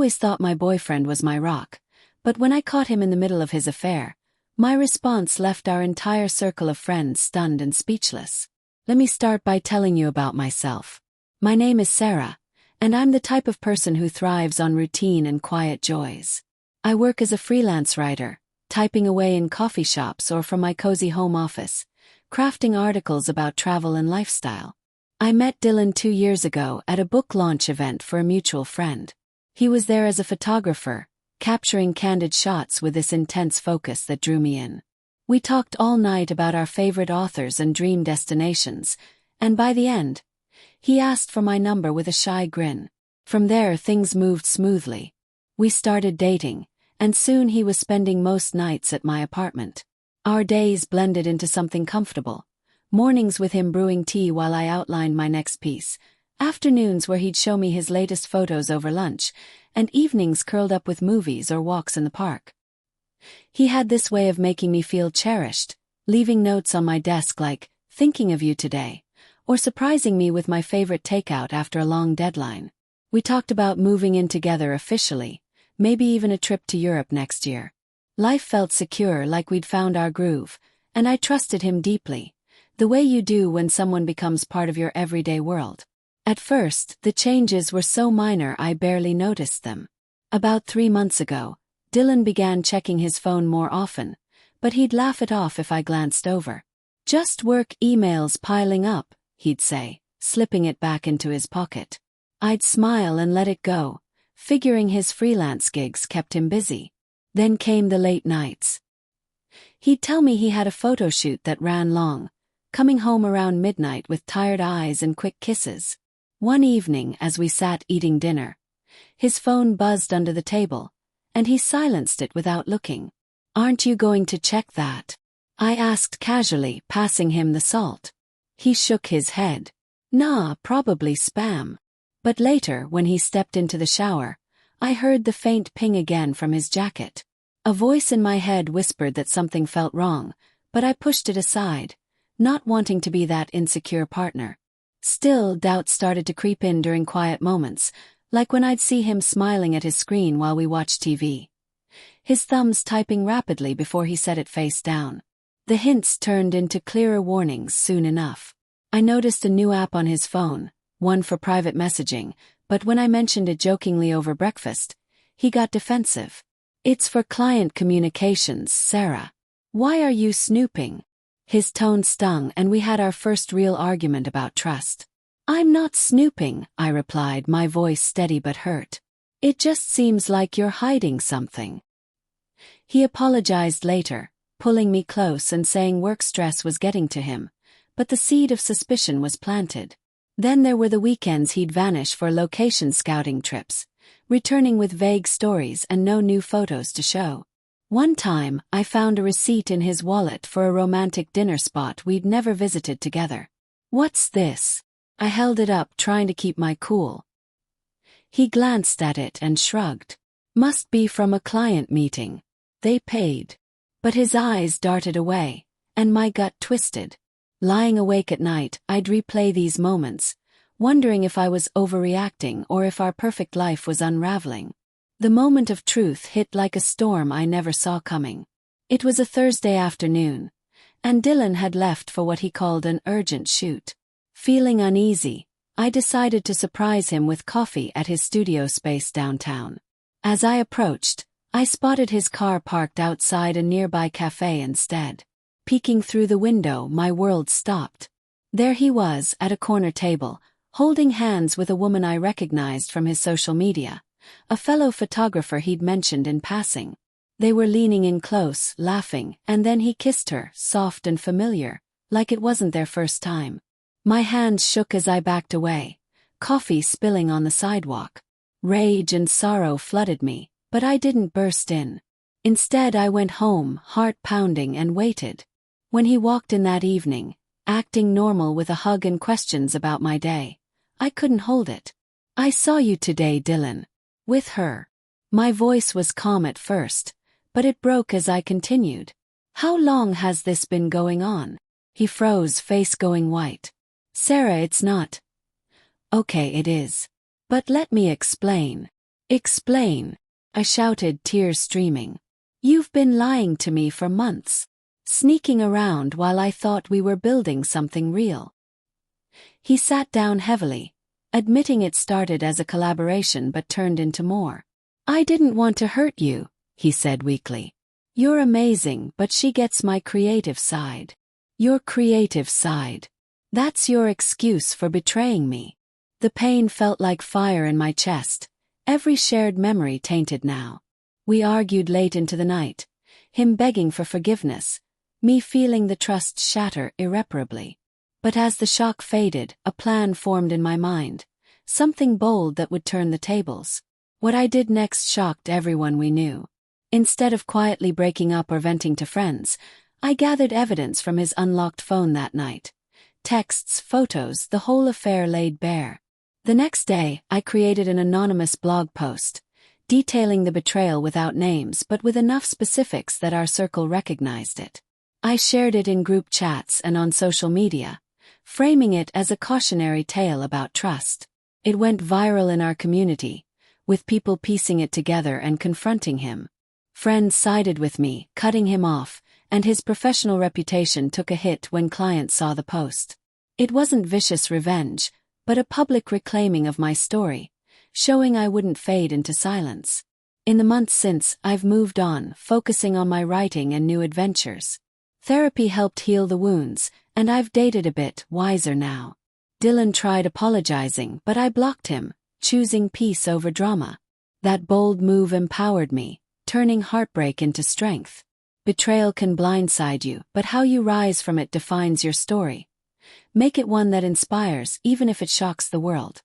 always thought my boyfriend was my rock, but when I caught him in the middle of his affair, my response left our entire circle of friends stunned and speechless. Let me start by telling you about myself. My name is Sarah, and I'm the type of person who thrives on routine and quiet joys. I work as a freelance writer, typing away in coffee shops or from my cozy home office, crafting articles about travel and lifestyle. I met Dylan 2 years ago at a book launch event for a mutual friend. He was there as a photographer, capturing candid shots with this intense focus that drew me in. We talked all night about our favorite authors and dream destinations, and by the end, he asked for my number with a shy grin. From there, things moved smoothly. We started dating, and soon he was spending most nights at my apartment. Our days blended into something comfortable. Mornings with him brewing tea while I outlined my next piece, afternoons where he'd show me his latest photos over lunch, and evenings curled up with movies or walks in the park. He had this way of making me feel cherished, leaving notes on my desk like, "Thinking of you today," or surprising me with my favorite takeout after a long deadline. We talked about moving in together officially, maybe even a trip to Europe next year. Life felt secure, like we'd found our groove, and I trusted him deeply, the way you do when someone becomes part of your everyday world. At first, the changes were so minor I barely noticed them. About 3 months ago, Dylan began checking his phone more often, but he'd laugh it off if I glanced over. "Just work emails piling up," he'd say, slipping it back into his pocket. I'd smile and let it go, figuring his freelance gigs kept him busy. Then came the late nights. He'd tell me he had a photo shoot that ran long, coming home around midnight with tired eyes and quick kisses. One evening, as we sat eating dinner, his phone buzzed under the table, and he silenced it without looking. "Aren't you going to check that?" I asked casually, passing him the salt. He shook his head. "Nah, probably spam." But later, when he stepped into the shower, I heard the faint ping again from his jacket. A voice in my head whispered that something felt wrong, but I pushed it aside, not wanting to be that insecure partner. Still, doubt started to creep in during quiet moments, like when I'd see him smiling at his screen while we watched TV. His thumbs typing rapidly before he set it face down. The hints turned into clearer warnings soon enough. I noticed a new app on his phone, one for private messaging, but when I mentioned it jokingly over breakfast, he got defensive. "It's for client communications, Sarah. Why are you snooping?" His tone stung, and we had our first real argument about trust. "I'm not snooping," I replied, my voice steady but hurt. "It just seems like you're hiding something." He apologized later, pulling me close and saying work stress was getting to him, but the seed of suspicion was planted. Then there were the weekends he'd vanish for location scouting trips, returning with vague stories and no new photos to show. One time, I found a receipt in his wallet for a romantic dinner spot we'd never visited together. "What's this?" I held it up, trying to keep my cool. He glanced at it and shrugged. "Must be from a client meeting. They paid." But his eyes darted away, and my gut twisted. Lying awake at night, I'd replay these moments, wondering if I was overreacting or if our perfect life was unraveling. The moment of truth hit like a storm I never saw coming. It was a Thursday afternoon, and Dylan had left for what he called an urgent shoot. Feeling uneasy, I decided to surprise him with coffee at his studio space downtown. As I approached, I spotted his car parked outside a nearby cafe instead. Peeking through the window, my world stopped. There he was, at a corner table, holding hands with a woman I recognized from his social media, a fellow photographer he'd mentioned in passing. They were leaning in close, laughing, and then he kissed her, soft and familiar, like it wasn't their first time. My hands shook as I backed away, coffee spilling on the sidewalk. Rage and sorrow flooded me, but I didn't burst in. Instead, I went home, heart pounding, and waited. When he walked in that evening, acting normal with a hug and questions about my day, I couldn't hold it. "I saw you today, Dylan. With her." My voice was calm at first, but it broke as I continued. "How long has this been going on?" He froze, face going white. "Sarah, it's not." "Okay, it is. But let me explain. Explain, I shouted, tears streaming. You've been lying to me for months, sneaking around while I thought we were building something real. He sat down heavily, admitting it started as a collaboration but turned into more. I didn't want to hurt you, he said weakly. You're amazing, but she gets my creative side. Your creative side. That's your excuse for betraying me. The pain felt like fire in my chest, every shared memory tainted now. We argued late into the night, him begging for forgiveness, me feeling the trust shatter irreparably. But as the shock faded, a plan formed in my mind, something bold that would turn the tables. What I did next shocked everyone we knew. Instead of quietly breaking up or venting to friends, I gathered evidence from his unlocked phone that night. Texts, photos, the whole affair laid bare. The next day, I created an anonymous blog post, detailing the betrayal without names but with enough specifics that our circle recognized it. I shared it in group chats and on social media, framing it as a cautionary tale about trust. It went viral in our community, with people piecing it together and confronting him. Friends sided with me, cutting him off, and his professional reputation took a hit when clients saw the post. It wasn't vicious revenge, but a public reclaiming of my story, showing I wouldn't fade into silence. In the months since, I've moved on, focusing on my writing and new adventures. Therapy helped heal the wounds, and I've dated a bit wiser now. Dylan tried apologizing, but I blocked him, choosing peace over drama. That bold move empowered me, turning heartbreak into strength. Betrayal can blindside you, but how you rise from it defines your story. Make it one that inspires, even if it shocks the world.